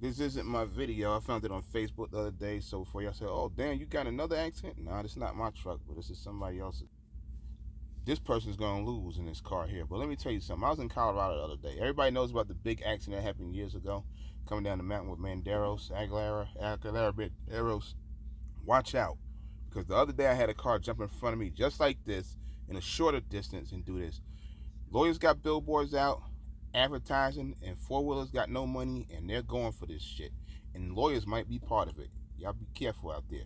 This isn't my video. I found it on Facebook the other day. So before y'all say, "Oh, damn, you got another accident?" Nah, this is not my truck, but this is somebody else's. This person's gonna lose in this car here. But let me tell you something. I was in Colorado the other day. Everybody knows about the big accident that happened years ago, coming down the mountain with Manderos, Aguilera. Watch out, because the other day I had a car jump in front of me just like this in a shorter distance and do this. Lawyers got billboards out advertising, and four-wheelers got no money, and they're going for this shit. And lawyers might be part of it. Y'all be careful out there.